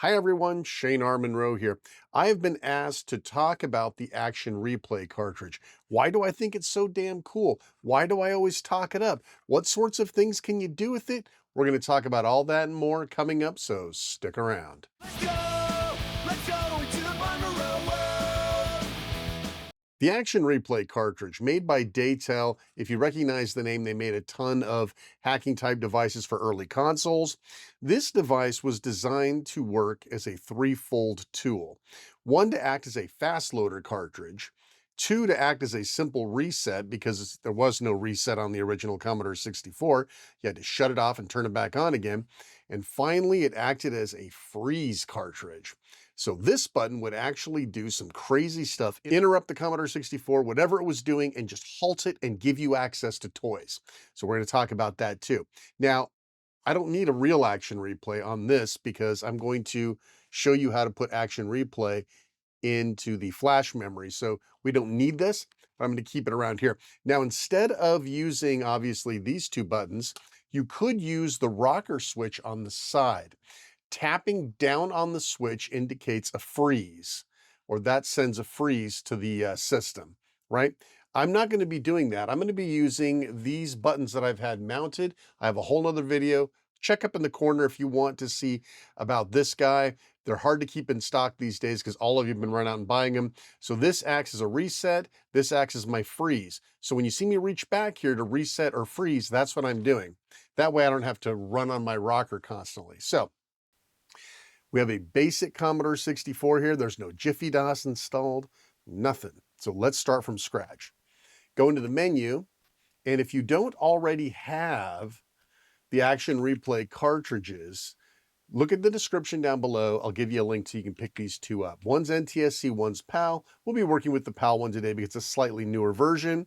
Hi everyone, Shane R. Monroe here. I have been asked to talk about the Action Replay cartridge. Why do I think it's so damn cool? Why do I always talk it up? What sorts of things can you do with it? We're going to talk about all that and more coming up, so stick around. Let's go into the MonroeWorld. The Action Replay cartridge, made by Datel. If you recognize the name, they made a ton of hacking type devices for early consoles. This device was designed to work as a threefold tool. One, to act as a fast loader cartridge. Two, to act as a simple reset, because there was no reset on the original Commodore 64. You had to shut it off and turn it back on again. And finally, it acted as a freeze cartridge. So this button would actually do some crazy stuff, interrupt the Commodore 64, whatever it was doing, and just halt it and give you access to toys. So we're going to talk about that too. Now, I don't need a real Action Replay on this because I'm going to show you how to put Action Replay into the flash memory. So we don't need this, but I'm going to keep it around here. Now, instead of using, obviously, these two buttons, you could use the rocker switch on the side. Tapping down on the switch indicates a freeze, or that sends a freeze to the system, right? I'm not going to be doing that. I'm going to be using these buttons that I've had mounted. I have a whole nother video. Check up in the corner if you want to see about this guy. They're hard to keep in stock these days because all of you have been running out and buying them. So this acts as a reset. This acts as my freeze. So when you see me reach back here to reset or freeze, that's what I'm doing. That way I don't have to run on my rocker constantly. So we have a basic Commodore 64 here. There's no Jiffy DOS installed, nothing. So let's start from scratch. Go into the menu, and if you don't already have the Action Replay cartridges, look at the description down below. I'll give you a link so you can pick these two up. One's NTSC, one's PAL. We'll be working with the PAL one today because it's a slightly newer version.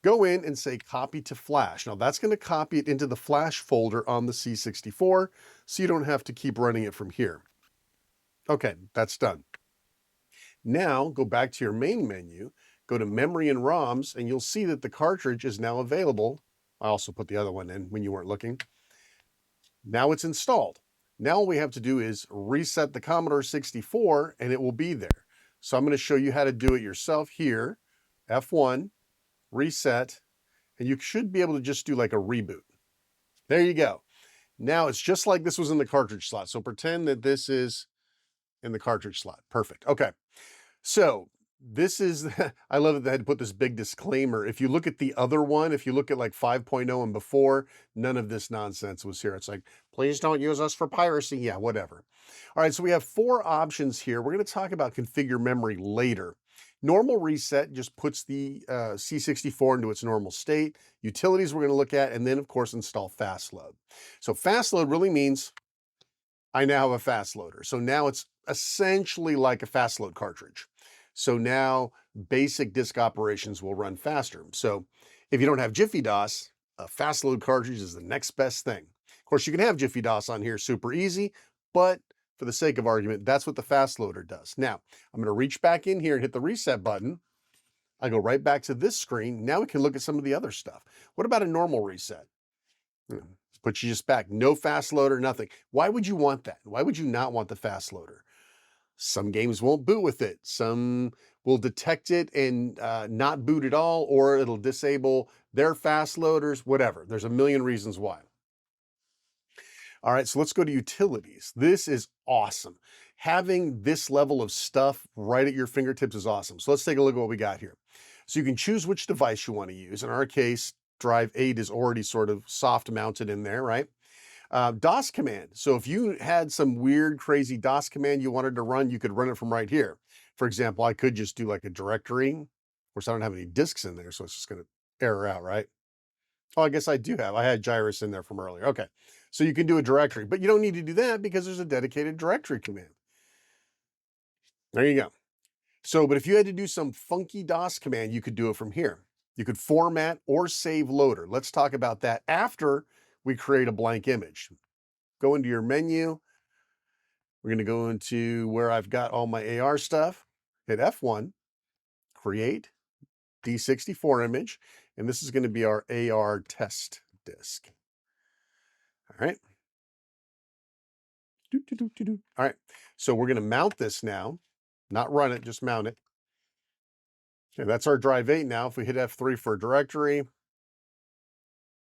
Go in and say copy to flash. Now that's going to copy it into the flash folder on the C64, so you don't have to keep running it from here. Okay, that's done. Now go back to your main menu, go to memory and ROMs, and you'll see that the cartridge is now available. I also put the other one in when you weren't looking. Now it's installed. Now all we have to do is reset the Commodore 64 and it will be there. So I'm going to show you how to do it yourself here. F1, reset, and you should be able to just do like a reboot. There you go. Now it's just like this was in the cartridge slot. So pretend that this is in the cartridge slot. Perfect. Okay. So this is, I love that they had to put this big disclaimer. If you look at the other one, if you look at like 5.0 and before, none of this nonsense was here. It's like, please don't use us for piracy. Yeah, whatever. All right, so we have four options here. We're going to talk about configure memory later. Normal reset just puts the C64 into its normal state. Utilities we're going to look at, and then of course install Fastload. So Fastload really means I now have a fast loader. So now it's essentially like a fast load cartridge. So now basic disk operations will run faster. So if you don't have Jiffy DOS, a fast load cartridge is the next best thing. Of course, you can have Jiffy DOS on here super easy, but for the sake of argument, that's what the fast loader does. Now, I'm going to reach back in here and hit the reset button. I go right back to this screen. Now we can look at some of the other stuff. What about a normal reset? Puts you just back, no fast loader, nothing. Why would you want that? Why would you not want the fast loader? Some games won't boot with it. Some will detect it and not boot at all, or it'll disable their fast loaders, whatever. There's a million reasons why. All right, so let's go to utilities. This is awesome. Having this level of stuff right at your fingertips is awesome. So let's take a look at what we got here. So you can choose which device you want to use. In our case, drive 8 is already sort of soft mounted in there, right? DOS command. So if you had some weird, crazy DOS command you wanted to run, you could run it from right here. For example, I could just do like a directory. Of course, I don't have any disks in there, so it's just going to error out, right? Oh, I guess I do have. I had Gyruss in there from earlier. Okay. So you can do a directory, but you don't need to do that because there's a dedicated directory command. There you go. So, but if you had to do some funky DOS command, you could do it from here. You could format or save loader. Let's talk about that after we create a blank image. Go into your menu. We're going to go into where I've got all my AR stuff. Hit F1, create D64 image, and this is going to be our AR test disk. All right. All right, so we're going to mount this now, not run it, just mount it. Okay, that's our drive 8 now. If we hit F3 for a directory,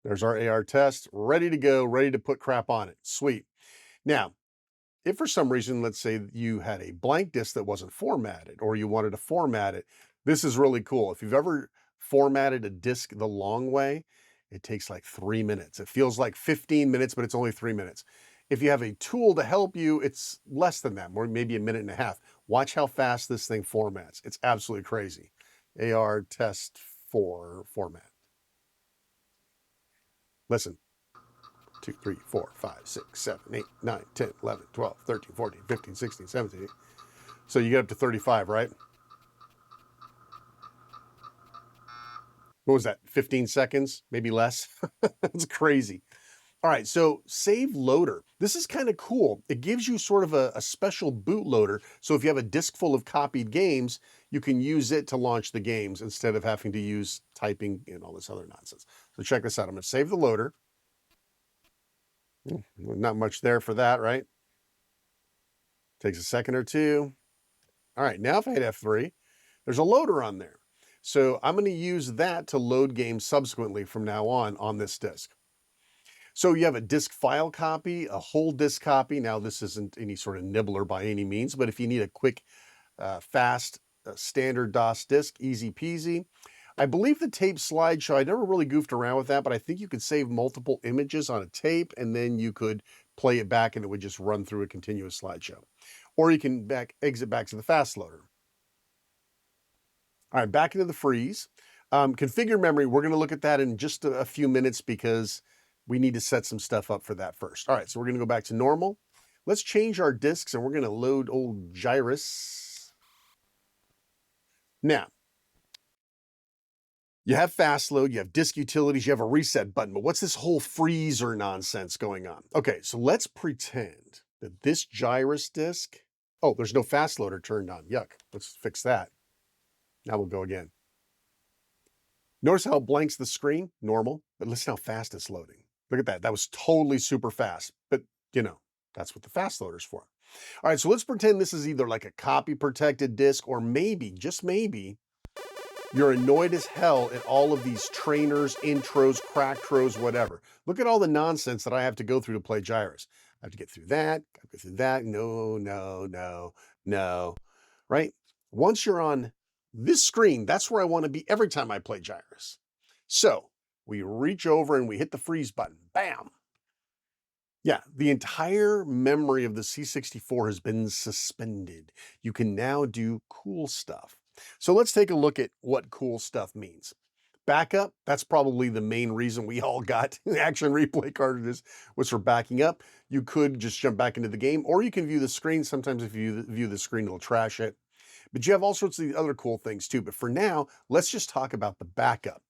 there's our AR test, ready to go, ready to put crap on it. Sweet. Now, if for some reason, let's say you had a blank disk that wasn't formatted, or you wanted to format it, this is really cool. If you've ever formatted a disk the long way, it takes like 3 minutes. It feels like 15 minutes, but it's only 3 minutes. If you have a tool to help you, it's less than that, or maybe a minute and a half. Watch how fast this thing formats. It's absolutely crazy. AR test 4 format. Listen. 2, 3, 4, 5, 6, 7, 8, 9, 10, 11, 12, 13, 14, 15, 16, 17. So you get up to 35, right? What was that? 15 seconds, maybe less. That's crazy. All right, so save loader. This is kind of cool. It gives you sort of a special bootloader. So if you have a disk full of copied games, you can use it to launch the games instead of having to use typing and all this other nonsense. So check this out. I'm going to save the loader. Not much there for that, right? Takes a second or two. All right, now if I hit F3, there's a loader on there. So I'm going to use that to load games subsequently from now on this disk. So you have a disk file copy, a whole disk copy. Now this isn't any sort of nibbler by any means, but if you need a quick, fast, standard DOS disk, easy peasy. I believe the tape slideshow, I never really goofed around with that, but I think you could save multiple images on a tape and then you could play it back and it would just run through a continuous slideshow. Or you can exit back to the Fastloader. All right, back into the FREEEZE. Configure memory, we're going to look at that in just a few minutes because we need to set some stuff up for that first. All right, so we're going to go back to normal. Let's change our disks and we're going to load old Gyruss. Now, you have Fastload, you have disk utilities, you have a reset button, but what's this whole freezer nonsense going on? Okay, so let's pretend that this Gyruss disk, oh, there's no Fastloader turned on. Yuck, let's fix that. Now we'll go again. Notice how it blanks the screen? Normal, but listen how fast it's loading. Look at that. That was totally super fast, but you know, that's what the Fastloader's for. All right, so let's pretend this is either like a copy protected disk or maybe, just maybe, you're annoyed as hell at all of these trainers, intros, cracktros, whatever. Look at all the nonsense that I have to go through to play Gyruss. I have to get through that, go through that. No, no, no, no, right? Once you're on this screen, that's where I want to be every time I play Gyruss. So we reach over and we hit the freeze button. Bam. Yeah, the entire memory of the C64 has been suspended. You can now do cool stuff. So let's take a look at what cool stuff means. Backup, that's probably the main reason we all got action replay cartridges, was for backing up. You could just jump back into the game, or you can view the screen. Sometimes if you view the screen, it'll trash it. But you have all sorts of other cool things too. But for now, let's just talk about the backup.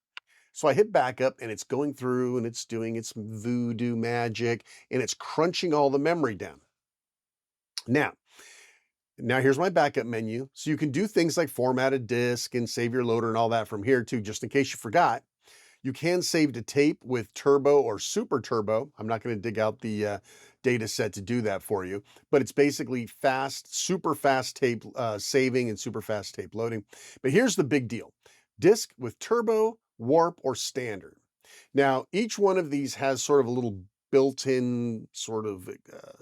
So I hit backup and it's going through and it's doing its voodoo magic and it's crunching all the memory down. Now here's my backup menu. So you can do things like format a disk and save your loader and all that from here too, just in case you forgot. You can save to tape with turbo or super turbo. I'm not going to dig out the data set to do that for you, but it's basically fast, super fast tape saving and super fast tape loading. But here's the big deal. Disk with turbo, warp, or standard. Now, each one of these has sort of a little built-in sort of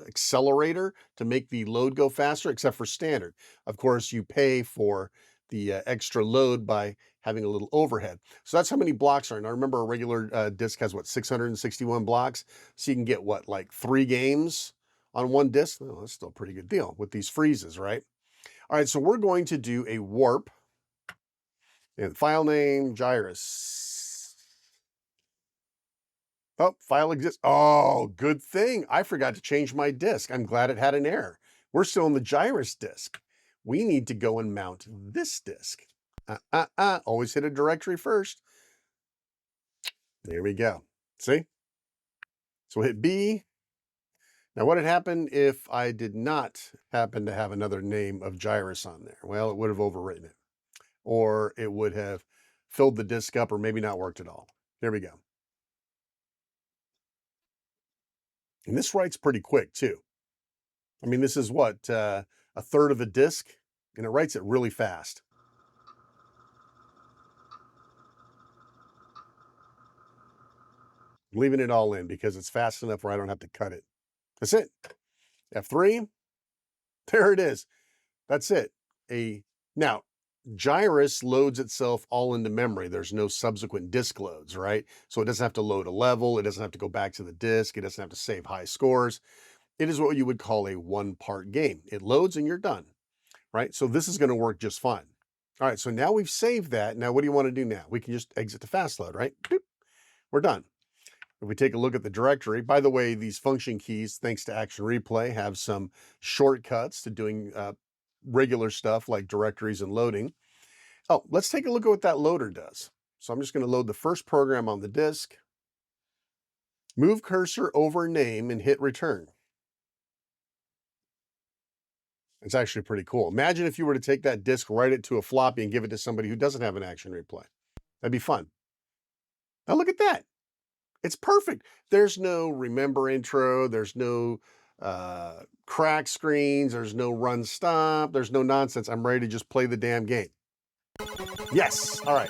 accelerator to make the load go faster, except for standard. Of course, you pay for the extra load by having a little overhead. So that's how many blocks are. Now remember, a regular disk has what, 661 blocks? So you can get what, like 3 games on one disk? Well, that's still a pretty good deal with these freezes, right? All right, so we're going to do a warp. And file name, Gyruss. Oh, file exists. Oh, good thing. I forgot to change my disk. I'm glad it had an error. We're still on the Gyruss disk. We need to go and mount this disk. Always hit a directory first. There we go. See? So hit B. Now, what had happened if I did not happen to have another name of Gyruss on there? Well, it would have overwritten it. Or it would have filled the disk up or maybe not worked at all. There we go. And this writes pretty quick too. I mean, this is what, a third of a disc, and it writes it really fast. Leaving it all in because it's fast enough where I don't have to cut it. That's it. F3, there it is. That's it. Now, Gyruss loads itself all into memory. There's no subsequent disk loads, right? So it doesn't have to load a level. It doesn't have to go back to the disk. It doesn't have to save high scores. It is what you would call a one-part game. It loads and you're done, right? So this is going to work just fine. All right, so now we've saved that. Now, what do you want to do now? We can just exit to Fastload, right? Boop. We're done. If we take a look at the directory, by the way, these function keys, thanks to Action Replay, have some shortcuts to doing regular stuff like directories and loading. Oh, let's take a look at what that loader does. So I'm just going to load the first program on the disk, move cursor over name, and hit return. It's actually pretty cool. Imagine if you were to take that disk, write it to a floppy, and give it to somebody who doesn't have an Action Replay. That'd be fun. Now look at that. It's perfect. There's no remember intro. There's no crack screens. There's no run stop. There's no nonsense. I'm ready to just play the damn game. Yes. All right.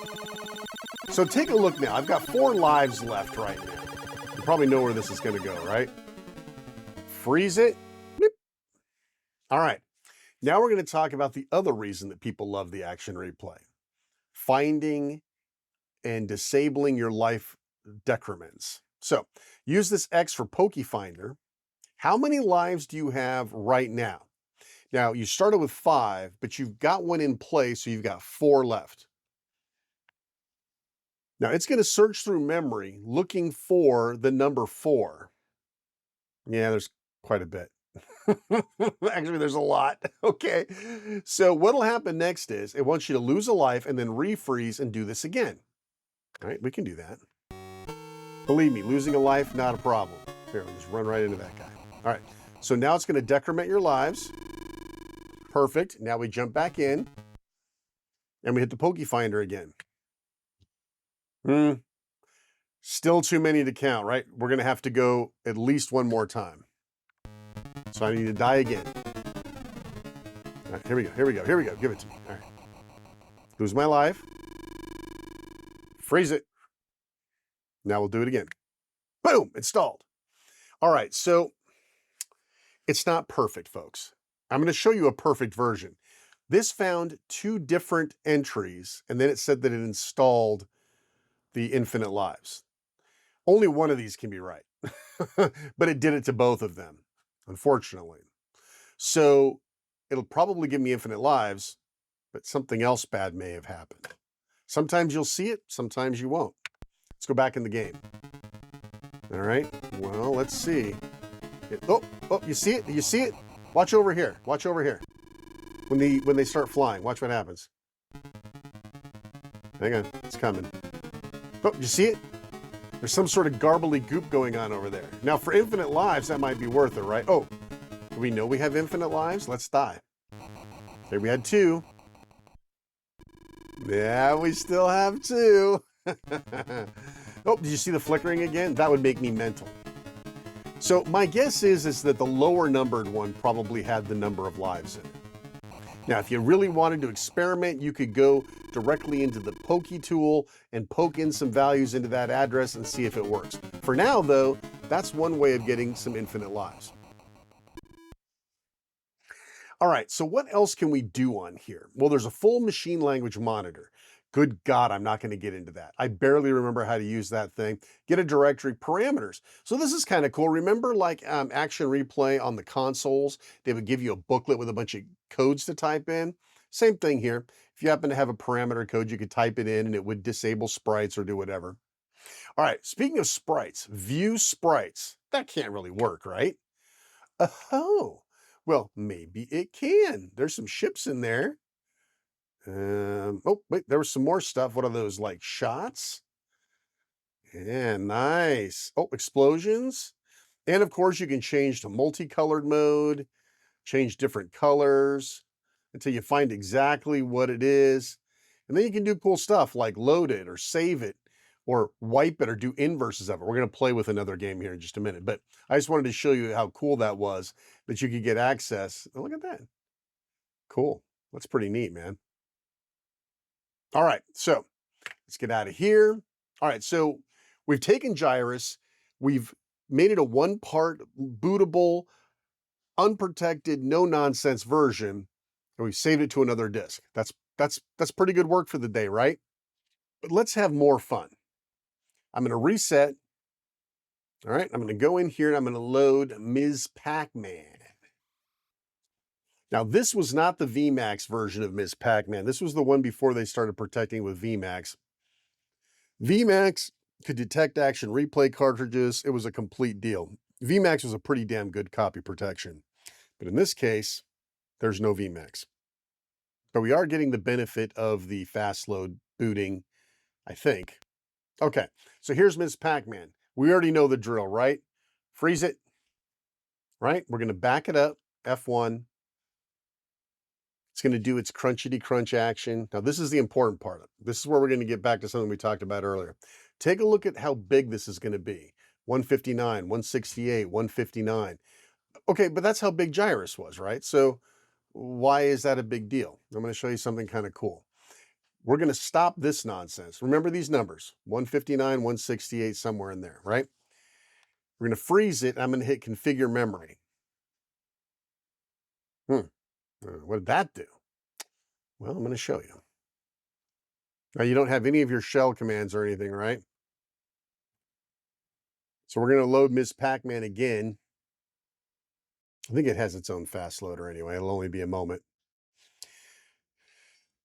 So take a look now. I've got 4 lives left right now. You probably know where this is going to go, right? Freeze it. Bloop. All right. Now we're going to talk about the other reason that people love the Action Replay. Finding and disabling your life decrements. So use this X for PokeFinder. How many lives do you have right now? Now you started with 5, but you've got one in play, so you've got 4 left. Now it's going to search through memory looking for the number 4. Yeah, there's quite a bit. Actually, there's a lot. Okay. So what'll happen next is it wants you to lose a life and then refreeze and do this again. All right, we can do that. Believe me, losing a life, not a problem. Here, we'll just run right into that guy. All right, so now it's going to decrement your lives. Perfect. Now we jump back in, and we hit the PokeFinder again. Still too many to count, right? We're going to have to go at least one more time. So I need to die again. All right, here we go, here we go, here we go. Give it to me. All right. Lose my life. Freeze it. Now we'll do it again. Boom, installed. All right, so it's not perfect, folks. I'm going to show you a perfect version. This found 2 different entries, and then it said that it installed the infinite lives. Only one of these can be right, but it did it to both of them, unfortunately. So it'll probably give me infinite lives, but something else bad may have happened. Sometimes you'll see it, sometimes you won't. Let's go back in the game. All right, well, let's see. Oh, you see it? You see it? Watch over here. Watch over here. When they start flying, watch what happens. Hang on, it's coming. Oh, you see it? There's some sort of garbly goop going on over there. Now, for infinite lives, that might be worth it, right? Oh, do we know we have infinite lives? Let's die. There we had 2. Yeah, we still have 2. Oh, did you see the flickering again? That would make me mental. So my guess is that the lower numbered one probably had the number of lives in it. Now, if you really wanted to experiment, you could go directly into the Pokey tool and poke in some values into that address and see if it works. For now, though, that's one way of getting some infinite lives. All right, so what else can we do on here? Well, there's a full machine language monitor. Good God, I'm not going to get into that. I barely remember how to use that thing. Get a directory, parameters. So this is kind of cool. Remember like Action Replay on the consoles? They would give you a booklet with a bunch of codes to type in. Same thing here. If you happen to have a parameter code, you could type it in and it would disable sprites or do whatever. All right, speaking of sprites, view sprites. That can't really work, right? Oh, well, maybe it can. There's some ships in there. Oh, wait, there was some more stuff. What are those, like shots? Yeah, nice. Oh, explosions. And of course, you can change to multicolored mode, change different colors until you find exactly what it is. And then you can do cool stuff like load it or save it or wipe it or do inverses of it. We're going to play with another game here in just a minute, but I just wanted to show you how cool that was, that you could get access. Oh, look at that. Cool. That's pretty neat, man. All right, so let's get out of here. All right, so we've taken Gyruss, we've made it a one-part bootable, unprotected, no-nonsense version, and we've saved it to another disk. That's pretty good work for the day, right? But let's have more fun. I'm going to reset. All right, I'm going to go in here and I'm going to load Ms. Pac-Man. Now, this was not the VMAX version of Ms. Pac-Man. This was the one before they started protecting with VMAX. VMAX could detect action replay cartridges. It was a complete deal. VMAX was a pretty damn good copy protection. But in this case, there's no VMAX. But we are getting the benefit of the Fastload booting, I think. Okay, so here's Ms. Pac-Man. We already know the drill, right? Freeze it, right? We're going to back it up, F1. It's going to do its crunchity crunch action. Now, this is the important part. This is where we're going to get back to something we talked about earlier. Take a look at how big this is going to be. 159, 168, 159. Okay, but that's how big Gyruss was, right? So why is that a big deal? I'm going to show you something kind of cool. We're going to stop this nonsense. Remember these numbers, 159, 168, somewhere in there, right? We're going to freeze it. I'm going to hit configure memory. What did that do? Well, I'm going to show you. Now, you don't have any of your shell commands or anything, right? So we're going to load Ms. Pac-Man again. I think it has its own fast loader anyway. It'll only be a moment.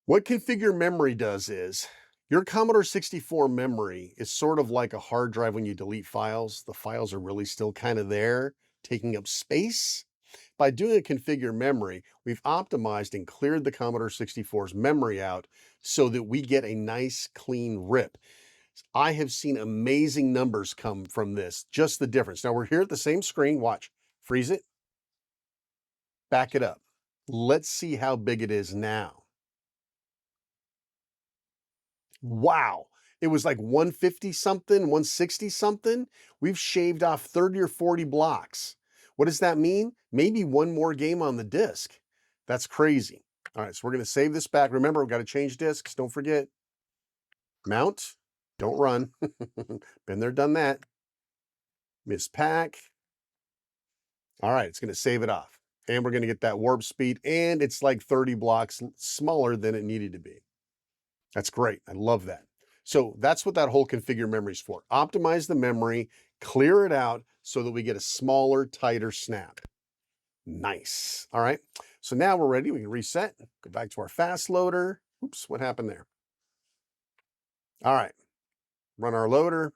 What configure memory does is, your Commodore 64 memory is sort of like a hard drive when you delete files. The files are really still kind of there, taking up space. By doing a configure memory, we've optimized and cleared the Commodore 64's memory out so that we get a nice clean rip. I have seen amazing numbers come from this, just the difference. Now we're here at the same screen, watch, freeze it, back it up. Let's see how big it is now. Wow, it was like 150 something, 160 something. We've shaved off 30 or 40 blocks. What does that mean? Maybe one more game on the disk. That's crazy. All right, so we're going to save this back. Remember, we've got to change disks. Don't forget. Mount. Don't run. Been there, done that. Ms. Pac. All right, it's going to save it off. And we're going to get that warp speed. And it's like 30 blocks smaller than it needed to be. That's great. I love that. So that's what that whole configure memory is for. Optimize the memory, clear it out so that we get a smaller, tighter snap. Nice. All right. So now we're ready. We can reset, go back to our fast loader. Oops, what happened there? All right. Run our loader.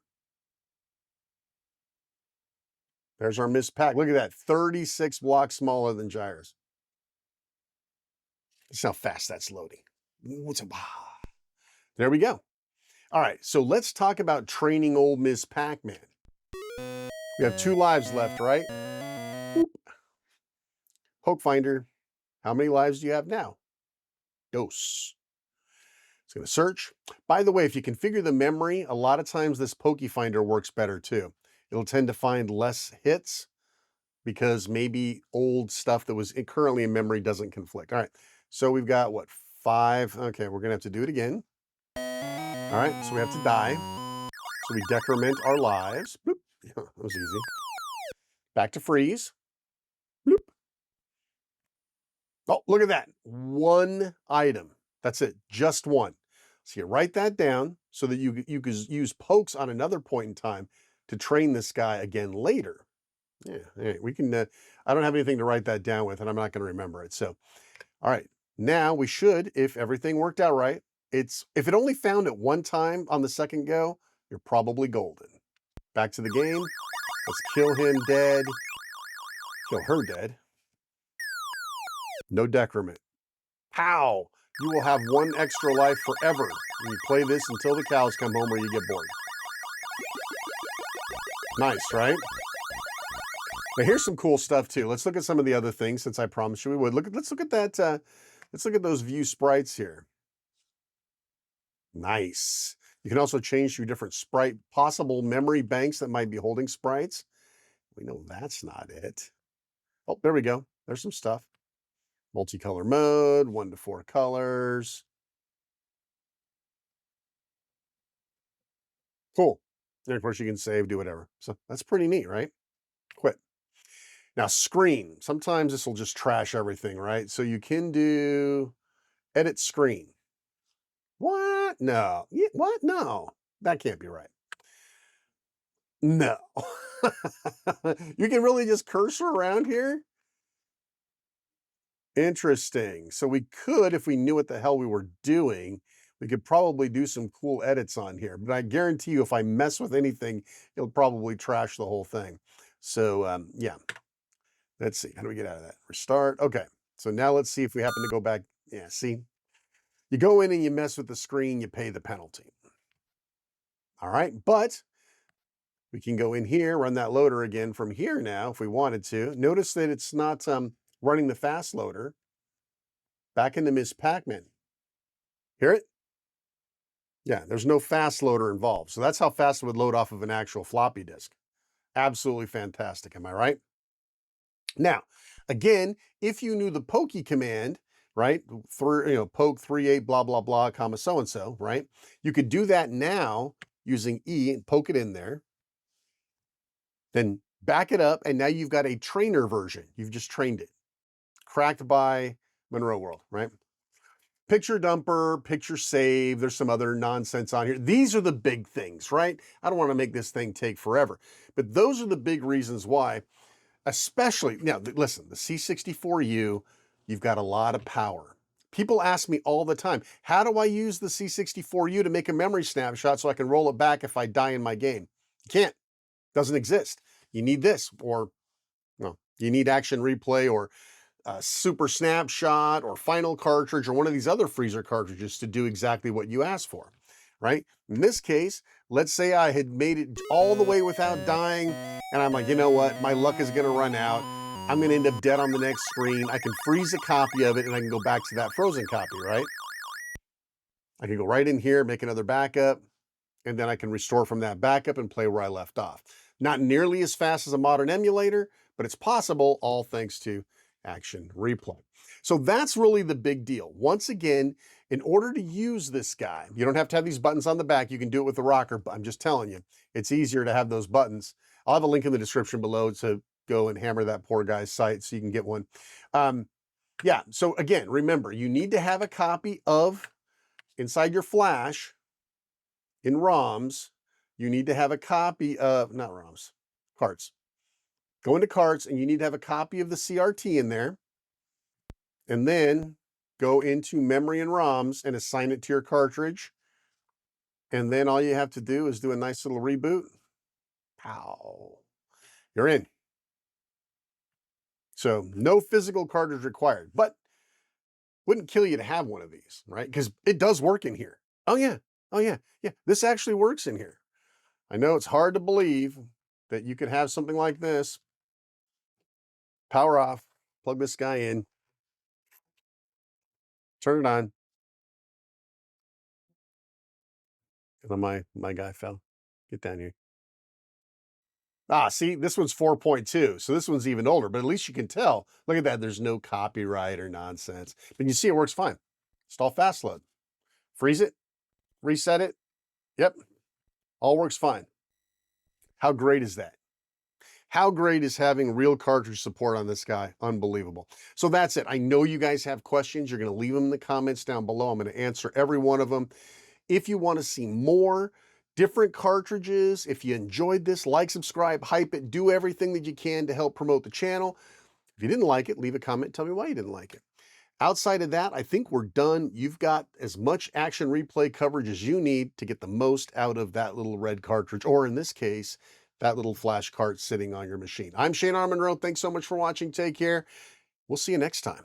There's our Ms. Pac. Look at that. 36 blocks smaller than Gyruss. That's how fast that's loading. There we go. All right, so let's talk about training old Ms. Pac-Man. We have 2 lives left, right? Boop. Poke finder. How many lives do you have now? Dose. It's going to search. By the way, if you configure the memory, a lot of times this Pokey Finder works better too. It'll tend to find less hits because maybe old stuff that was currently in memory doesn't conflict. All right, so we've got, what, 5? Okay, we're going to have to do it again. All right, so we have to die. So we decrement our lives. Bloop. Yeah, that was easy. Back to freeze. Bloop. Oh, look at that. 1 item. That's it, just 1. So you write that down so that you could use pokes on another point in time to train this guy again later. Yeah, right, we can, I don't have anything to write that down with, and I'm not going to remember it. So, all right, now we should, if everything worked out right, if it only found it 1 time on the second go, you're probably golden. Back to the game. Let's kill him dead. Kill her dead. No decrement. Pow! You will have 1 extra life forever. You play this until the cows come home or you get bored. Nice, right? Now here's some cool stuff too. Let's look at some of the other things since I promised you we would. Let's look at that. Let's look at those view sprites here. Nice. You can also change to different sprite, possible memory banks that might be holding sprites. We know that's not it. Oh, there we go. There's some stuff. Multicolor mode, 1 to 4 colors. Cool. And of course you can save, do whatever. So that's pretty neat, right? Quit. Now screen. Sometimes this will just trash everything, right? So you can do edit screen. What? No. What? No. That can't be right. No. You can really just cursor around here? Interesting. So we could, if we knew what the hell we were doing, we could probably do some cool edits on here. But I guarantee you, if I mess with anything, it'll probably trash the whole thing. So yeah, let's see. How do we get out of that? Restart. Okay. So now let's see if we happen to go back. Yeah, see? You go in and you mess with the screen, you pay the penalty. All right. But we can go in here, run that loader again from here now if we wanted to. Notice that it's not running the fast loader. Back into Ms. Pac-Man. Hear it? Yeah, there's no fast loader involved. So that's how fast it would load off of an actual floppy disk. Absolutely fantastic. Am I right? Now, again, if you knew the pokey command, right? Poke 38 blah blah blah comma so and so, right? You could do that now using E and poke it in there. Then back it up, and now you've got a trainer version. You've just trained it. Cracked by MonroeWorld, right? Picture dumper, picture save. There's some other nonsense on here. These are the big things, right? I don't want to make this thing take forever, but those are the big reasons why, especially now, listen, the C64u, you've got a lot of power. People ask me all the time, how do I use the C64u to make a memory snapshot so I can roll it back if I die in my game? You can't. Doesn't exist. You need this, or no, you need Action Replay or Super Snapshot or Final Cartridge or one of these other freezer cartridges to do exactly what you asked for, right? In this case, let's say I had made it all the way without dying, and I'm like, you know what? My luck is going to run out. I'm going to end up dead on the next screen. I can freeze a copy of it, and I can go back to that frozen copy, right? I can go right in here, make another backup, and then I can restore from that backup and play where I left off. Not nearly as fast as a modern emulator, but it's possible, all thanks to Action Replay. So that's really the big deal. Once again, in order to use this guy, you don't have to have these buttons on the back. You can do it with the rocker, but I'm just telling you, it's easier to have those buttons. I'll have a link in the description below to go and hammer that poor guy's site so you can get one. Yeah, so again, remember, you need to have a copy of, inside your flash, in ROMs, you need to have a copy of, not ROMs, carts. Go into carts and you need to have a copy of the CRT in there, and then go into memory and ROMs and assign it to your cartridge. And then all you have to do is do a nice little reboot. Pow. You're in. So no physical cartridge required, but wouldn't kill you to have one of these, right? Because it does work in here. Oh yeah. Oh yeah. Yeah. This actually works in here. I know it's hard to believe that you could have something like this. Power off, plug this guy in, turn it on. And then my guy fell. Get down here. Ah, see, this one's 4.2, so this one's even older, but at least you can tell. Look at that, there's no copyright or nonsense. But you see it works fine. Install Fastload. Freeze it, reset it. Yep, all works fine. How great is that? How great is having real cartridge support on this guy? Unbelievable. So that's it. I know you guys have questions. You're going to leave them in the comments down below. I'm going to answer every one of them. If you want to see more different cartridges, if you enjoyed this, like, subscribe, hype it, do everything that you can to help promote the channel. If you didn't like it, leave a comment. Tell me why you didn't like it. Outside of that, I think we're done. You've got as much Action Replay coverage as you need to get the most out of that little red cartridge, or in this case, that little flash cart sitting on your machine. I'm Shane R. Monroe. Thanks so much for watching. Take care. We'll see you next time.